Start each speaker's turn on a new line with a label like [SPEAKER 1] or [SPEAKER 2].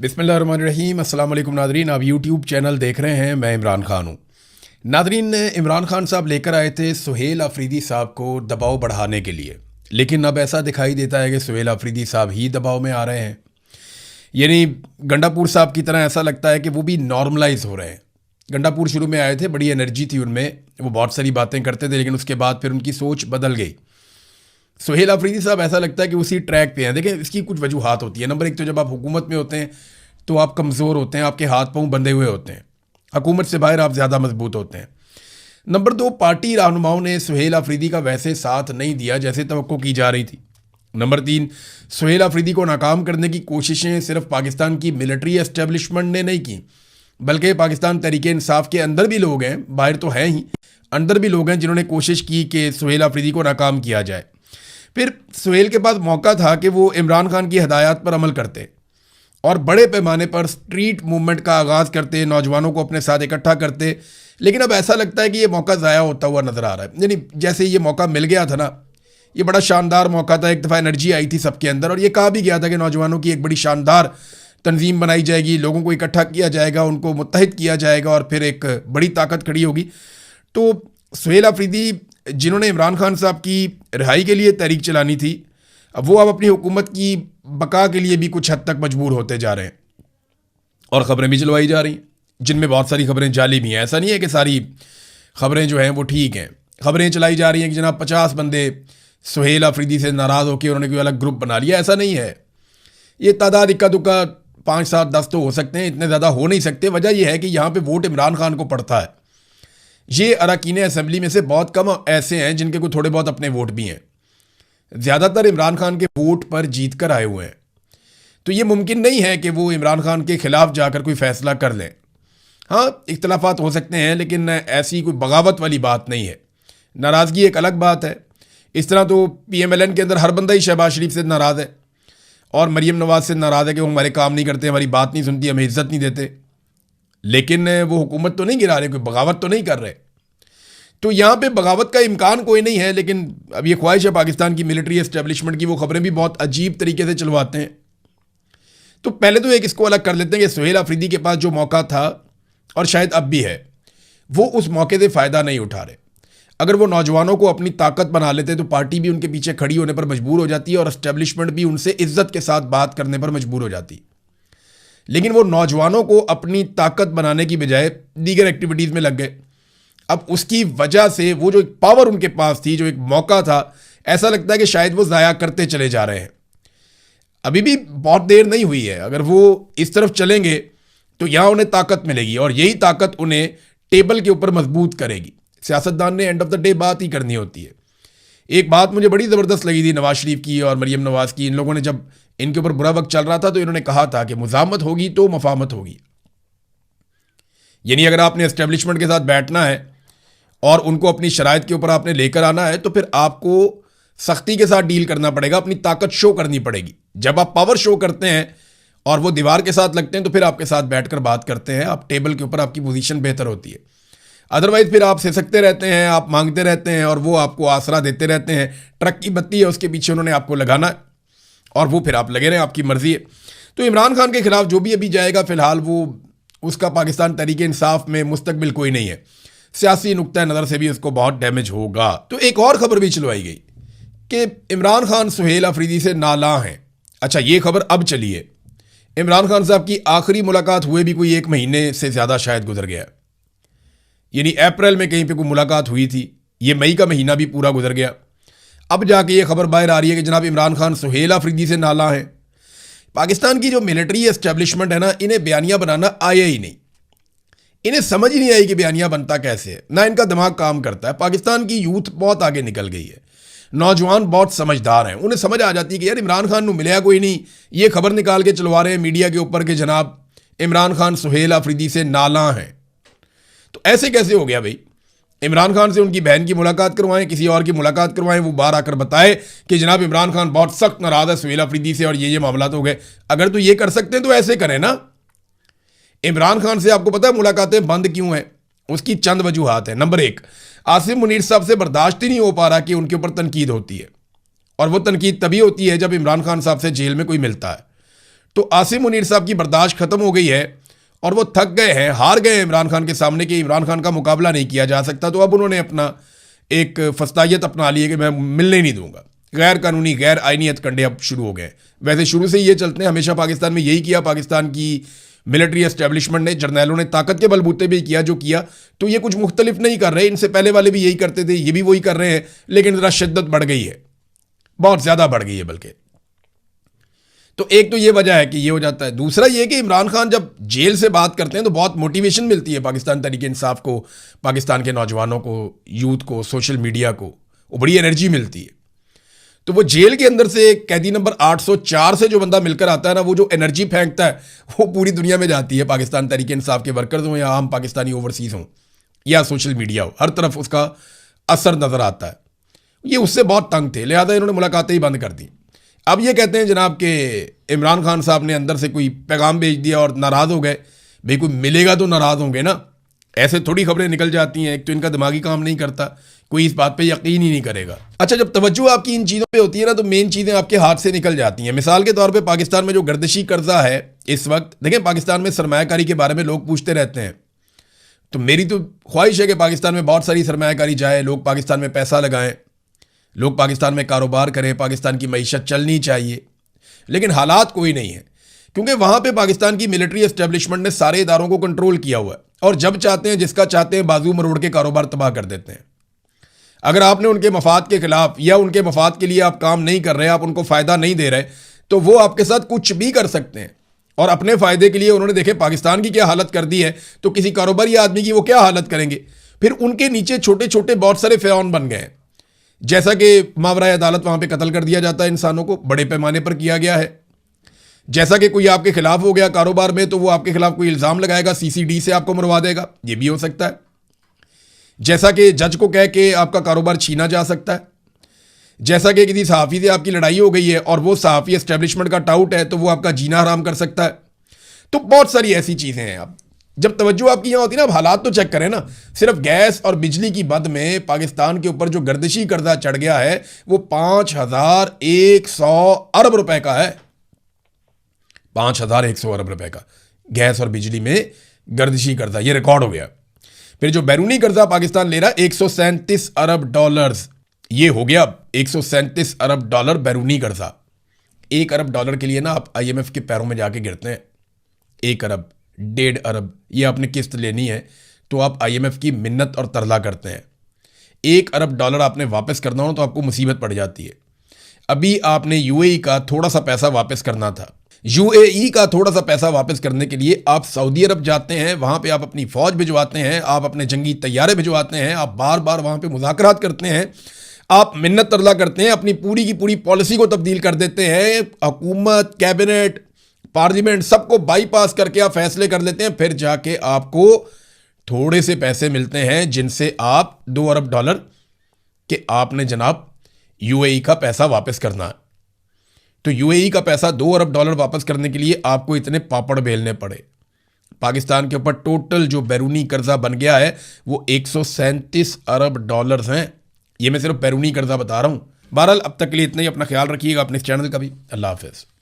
[SPEAKER 1] बिस्मिल्लाहिर्रहमानिर्रहीम। अस्सलाम वालेकुम नादरीन, आप यूट्यूब चैनल देख रहे हैं। मैं इमरान खान हूँ। नादरीन, इमरान खान साहब लेकर आए थे सुहेल अफरीदी साहब को दबाव बढ़ाने के लिए, लेकिन अब ऐसा दिखाई देता है कि सुहेल अफरीदी साहब ही दबाव में आ रहे हैं। यानी गंडापुर साहब की तरह ऐसा लगता है कि वो भी नॉर्मलाइज हो रहे हैं। गंडापुर शुरू में आए थे, बड़ी एनर्जी थी उनमें, वो बहुत सारी बातें करते थे, लेकिन उसके बाद फिर उनकी सोच बदल गई। सुहेल अफरीदी साहब ऐसा लगता है कि उसी ट्रैक पे हैं। देखिए, इसकी कुछ वजूहात होती है। नंबर एक तो जब आप हुकूमत में होते हैं तो आप कमज़ोर होते हैं, आपके हाथ पांव बंधे हुए होते हैं। हुकूमत से बाहर आप ज़्यादा मजबूत होते हैं। नंबर दो, पार्टी रहनुमाओं ने सुहेल अफरीदी का वैसे साथ नहीं दिया जैसे तवक्को की जा रही थी। नंबर तीन, सुहेल अफरीदी को नाकाम करने की कोशिशें सिर्फ पाकिस्तान की मिलिट्री एस्टेब्लिशमेंट ने नहीं की, बल्कि पाकिस्तान तहरीके इंसाफ के अंदर भी लोग हैं, बाहर तो हैं ही, अंदर भी लोग हैं जिन्होंने कोशिश की कि सुहेल अफरीदी को नाकाम किया जाए। फिर सुहेल के पास मौका था कि वो इमरान खान की हदायत पर अमल करते और बड़े पैमाने पर स्ट्रीट मूवमेंट का आगाज़ करते, नौजवानों को अपने साथ इकट्ठा करते। लेकिन अब ऐसा लगता है कि ये मौका ज़ाया होता हुआ नज़र आ रहा है। यानी जैसे ये मौका मिल गया था ना, ये बड़ा शानदार मौका था। एक दफ़ा एनर्जी आई थी सबके अंदर और ये कहा भी गया था कि नौजवानों की एक बड़ी शानदार तंजीम बनाई जाएगी, लोगों को इकट्ठा किया जाएगा, उनको मुत्तहिद किया जाएगा और फिर एक बड़ी ताकत खड़ी होगी। तो सुहेल अफरीदी, जिन्होंने इमरान खान साहब की रिहाई के लिए तहरीक चलानी थी, अब वो अपनी हुकूमत की बका के लिए भी कुछ हद तक मजबूर होते जा रहे हैं और ख़बरें भी चलवाई जा रही हैं, जिनमें बहुत सारी खबरें जाली भी हैं। ऐसा नहीं है कि सारी खबरें जो हैं वो ठीक हैं। खबरें चलाई जा रही हैं कि जनाब 50 बंदे सुहेल अफरीदी से नाराज़ होकर उन्होंने कोई अलग ग्रुप बना लिया। ऐसा नहीं है। ये तादाद इक्का दुक्का 5, 7, 10 तो हो सकते हैं, इतने ज़्यादा हो नहीं सकते। वजह यह है कि यहाँ पर वोट इमरान खान को पड़ता है। ये अरकान असेंबली में से बहुत कम ऐसे हैं जिनके कोई थोड़े बहुत अपने वोट भी हैं। ज़्यादातर इमरान खान के वोट पर जीत कर आए हुए हैं। तो ये मुमकिन नहीं है कि वो इमरान खान के ख़िलाफ़ जाकर कोई फ़ैसला कर लें। हाँ, इख्तलाफात हो सकते हैं, लेकिन ऐसी कोई बगावत वाली बात नहीं है। नाराज़गी एक अलग बात है। इस तरह तो PMLN के अंदर हर बंदा ही शहबाज शरीफ से नाराज़ है और मरीम नवाज़ से नाराज़ है कि वो हमारे काम नहीं करते, हमारी बात नहीं सुनती, हमें इज़्ज़त नहीं देते। लेकिन वो हुकूमत तो नहीं गिरा रहे, कोई बगावत तो नहीं कर रहे। तो यहाँ पे बगावत का इम्कान कोई नहीं है। लेकिन अब ये ख्वाहिश है पाकिस्तान की मिलिट्री एस्टेब्लिशमेंट की, वो खबरें भी बहुत अजीब तरीके से चलवाते हैं। तो पहले तो एक इसको अलग कर लेते हैं कि सुहेल अफरीदी के पास जो मौका था और शायद अब भी है, वो उस मौके से फ़ायदा नहीं उठा रहे। अगर वो नौजवानों को अपनी ताकत बना लेते तो पार्टी भी उनके पीछे खड़ी होने पर मजबूर हो जाती है और एस्टेब्लिशमेंट भी उनसे इज्जत के साथ बात करने पर मजबूर हो जाती। लेकिन वो नौजवानों को अपनी ताकत बनाने की बजाय दीगर एक्टिविटीज़ में लग गए। अब उसकी वजह से वो जो एक पावर उनके पास थी, जो एक मौका था, ऐसा लगता है कि शायद वो ज़ाया करते चले जा रहे हैं। अभी भी बहुत देर नहीं हुई है। अगर वो इस तरफ चलेंगे तो यहाँ उन्हें ताकत मिलेगी और यही ताकत उन्हें टेबल के ऊपर मजबूत करेगी। सियासतदान ने एंड ऑफ द डे बात ही करनी होती है। एक बात मुझे बड़ी ज़बरदस्त लगी थी नवाज शरीफ की और मरीम नवाज़ की। इन लोगों ने जब इनके ऊपर बुरा वक्त चल रहा था तो इन्होंने कहा था कि मुज़ामत होगी तो मफामत होगी। यानी अगर आपने एस्टेब्लिशमेंट के साथ बैठना है और उनको अपनी शराइत के ऊपर आपने लेकर आना है तो फिर आपको सख्ती के साथ डील करना पड़ेगा, अपनी ताकत शो करनी पड़ेगी। जब आप पावर शो करते हैं और वो दीवार के साथ लगते हैं तो फिर आपके साथ बैठकर बात करते हैं, आप टेबल के ऊपर आपकी पोजीशन बेहतर होती है। अदरवाइज फिर आप सिसकते रहते हैं, आप मांगते रहते हैं और वो आपको आसरा देते रहते हैं। ट्रक की बत्ती है, उसके पीछे उन्होंने आपको लगाना है और वो फिर आप लगे रहें, आपकी मर्जी है। तो इमरान खान के खिलाफ जो भी अभी जाएगा, फिलहाल वो उसका पाकिस्तान तहरीके इंसाफ में मुस्तकबिल कोई नहीं है। सियासी नुक्ता नज़र से भी उसको बहुत डैमेज होगा। तो एक और खबर भी चलवाई गई कि इमरान खान सुहेल अफरीदी से नाला हैं। अच्छा, ये खबर अब चली है। इमरान खान साहब की आखिरी मुलाकात हुए भी कोई 1 महीने से ज़्यादा शायद गुजर गया, यानी अप्रैल में कहीं पे कोई मुलाकात हुई थी। ये मई का महीना भी पूरा गुजर गया। अब जाके ये खबर बाहर आ रही है कि जनाब इमरान खान सुहेल अफरीदी से नाला हैं। पाकिस्तान की जो मिलिट्री एस्टेब्लिशमेंट है ना, इन्हें बयानिया बनाना आया ही नहीं। इन्हें समझ ही नहीं आई कि बयानिया बनता कैसे है, ना इनका दिमाग काम करता है। पाकिस्तान की यूथ बहुत आगे निकल गई है, नौजवान बहुत समझदार हैं। उन्हें समझ आ जाती है कि यार इमरान खान को मिलया कोई नहीं, ये खबर निकाल के चलवा रहे हैं मीडिया के ऊपर कि जनाब इमरान खान सुहेल अफरीदी से नाला हैं। तो ऐसे कैसे हो गया भाई? इमरान खान से उनकी बहन की मुलाकात करवाएं, किसी और की मुलाकात करवाएं, वो बाहर आकर बताए कि जनाब इमरान खान बहुत सख्त नाराज है सुहेल अफरीदी से और ये मामला हो गए। अगर तो ये कर सकते हैं तो ऐसे करें ना। इमरान खान से आपको पता है मुलाकातें बंद क्यों हैं? उसकी चंद वजूहात हैं। नंबर 1, आसिम मुनीर साहब से बर्दाश्त ही नहीं हो पा रहा कि उनके ऊपर तनकीद होती है, और वो तनकीद तभी होती है जब इमरान खान साहब से जेल में कोई मिलता है। तो आसिम मुनीर साहब की बर्दाश्त खत्म हो गई है और वो थक गए हैं, हार गए हैं इमरान खान के सामने कि इमरान खान का मुकाबला नहीं किया जा सकता। तो अब उन्होंने अपना एक फस्तायत अपना ली है कि मैं मिलने नहीं दूंगा। गैर कानूनी गैर आईनी हथकंडे अब शुरू हो गए। वैसे शुरू से ये चलते हैं, हमेशा पाकिस्तान में यही किया। पाकिस्तान की मिलिट्री एस्टेब्लिशमेंट ने, जर्नैलों ने ताकत के बलबूते भी किया जो किया। तो ये कुछ मुख्तलिफ नहीं कर रहे, इनसे पहले वाले भी यही करते थे, ये भी वही कर रहे हैं, लेकिन ज़रा शिद्दत बढ़ गई है, बहुत ज़्यादा बढ़ गई है बल्कि। तो एक तो ये वजह है कि ये हो जाता है। दूसरा ये कि इमरान खान जब जेल से बात करते हैं तो बहुत मोटिवेशन मिलती है पाकिस्तान तहरीक इंसाफ को, पाकिस्तान के नौजवानों को, यूथ को, सोशल मीडिया को, वो बड़ी एनर्जी मिलती है। तो वो जेल के अंदर से कैदी नंबर 804 से जो बंदा मिलकर आता है ना, वो जो एनर्जी फेंकता है वो पूरी दुनिया में जाती है। पाकिस्तान तहरीक इंसाफ के वर्कर्स हों या आम पाकिस्तानी ओवरसीज़ हों या सोशल मीडिया हो, हर तरफ उसका असर नज़र आता है। ये उससे बहुत तंग थे, लिहाजा इन्होंने मुलाकातें ही बंद कर दी। अब ये कहते हैं जनाब कि इमरान खान साहब ने अंदर से कोई पैगाम भेज दिया और नाराज़ हो गए। भाई कोई मिलेगा तो नाराज़ होंगे ना, ऐसे थोड़ी खबरें निकल जाती हैं। एक तो इनका दिमागी काम नहीं करता, कोई इस बात पे यकीन ही नहीं करेगा। अच्छा, जब तवज्जो आपकी इन चीज़ों पे होती है ना तो मेन चीज़ें आपके हाथ से निकल जाती हैं। मिसाल के तौर पे पाकिस्तान में जो गर्दिशी कर्जा है इस वक्त, देखें पाकिस्तान में सरमायाकारी के बारे में लोग पूछते रहते हैं। तो मेरी तो ख्वाहिश है कि पाकिस्तान में बहुत सारी सरमायाकारी जाए, लोग पाकिस्तान में पैसा लगाएं, लोग पाकिस्तान में कारोबार करें, पाकिस्तान की मईशत चलनी चाहिए। लेकिन हालात कोई नहीं है, क्योंकि वहाँ पे पाकिस्तान की मिलिट्री एस्टेब्लिशमेंट ने सारे इदारों को कंट्रोल किया हुआ है और जब चाहते हैं जिसका चाहते हैं बाजू मरोड़ के कारोबार तबाह कर देते हैं। अगर आपने उनके मफाद के खिलाफ या उनके मफाद के लिए आप काम नहीं कर रहे, आप उनको फ़ायदा नहीं दे रहे, तो वो आपके साथ कुछ भी कर सकते हैं। और अपने फ़ायदे के लिए उन्होंने देखे पाकिस्तान की क्या हालत कर दी है, तो किसी कारोबारी आदमी की वो क्या हालत करेंगे। फिर उनके नीचे छोटे छोटे बहुत सारे फ़िरौन बन गए हैं। जैसा कि मावराए अदालत वहाँ पे कत्ल कर दिया जाता है इंसानों को, बड़े पैमाने पर किया गया है। जैसा कि कोई आपके खिलाफ हो गया कारोबार में तो वो आपके खिलाफ कोई इल्ज़ाम लगाएगा, सीसीडी से आपको मरवा देगा, ये भी हो सकता है। जैसा कि जज को कह के आपका कारोबार छीना जा सकता है। जैसा कि किसी सहाफ़ी से आपकी लड़ाई हो गई है और वो सहाफ़ी एस्टेब्लिशमेंट का टाउट है तो वो आपका जीना हराम कर सकता है। तो बहुत सारी ऐसी चीज़ें हैं। आप जब तवज्जो आपकी यहाँ होती है ना, अब हालात तो चेक करें ना। सिर्फ गैस और बिजली की बद में पाकिस्तान के ऊपर जो गर्दिशी कर्जा चढ़ गया है वो 5100 अरब रुपए का है। 5100 अरब रुपए का गैस और बिजली में गर्दिशी कर्जा, ये रिकॉर्ड हो गया। फिर जो बैरूनी कर्जा पाकिस्तान ले रहा है 137 अरब डॉलर्स, ये हो गया 137 अरब डॉलर बैरूनी कर्जा। 1 अरब डॉलर के लिए ना आप IMF के पैरों में जाके गिरते हैं। 1 अरब 1.5 अरब ये आपने किस्त लेनी है तो आप IMF की मिन्नत और तरला करते हैं। 1 अरब डॉलर आपने वापस करना हो तो आपको मुसीबत पड़ जाती है। अभी आपने UAE का थोड़ा सा पैसा वापस करना था। UAE का थोड़ा सा पैसा वापस करने के लिए आप सऊदी अरब जाते हैं, वहाँ पे आप अपनी फ़ौज भिजवाते हैं, आप अपने जंगी तैयारे भिजवाते हैं, आप बार बार वहाँ पे मुज़ाकरात करते हैं, आप मिन्नत तरला करते हैं, अपनी पूरी की पूरी पॉलिसी को तब्दील कर देते हैं। हुकूमत, कैबिनेट, पार्लियामेंट सबको बाईपास करके आप फैसले कर लेते हैं। फिर जाके आपको थोड़े से पैसे मिलते हैं जिनसे आप 2 अरब डॉलर के आपने जनाब UAE का पैसा वापस करना है। तो UAE का पैसा 2 अरब डॉलर वापस करने के लिए आपको इतने पापड़ बेलने पड़े। पाकिस्तान के ऊपर टोटल जो बैरूनी कर्जा बन गया है वो 137 अरब डॉलर्स हैं। ये मैं सिर्फ बैरूनी कर्जा बता रहा हूँ। बहरहाल अब तक के लिए इतना ही। अपना ख्याल रखिएगा, अपने इस चैनल का भी। अल्लाह हाफिज़।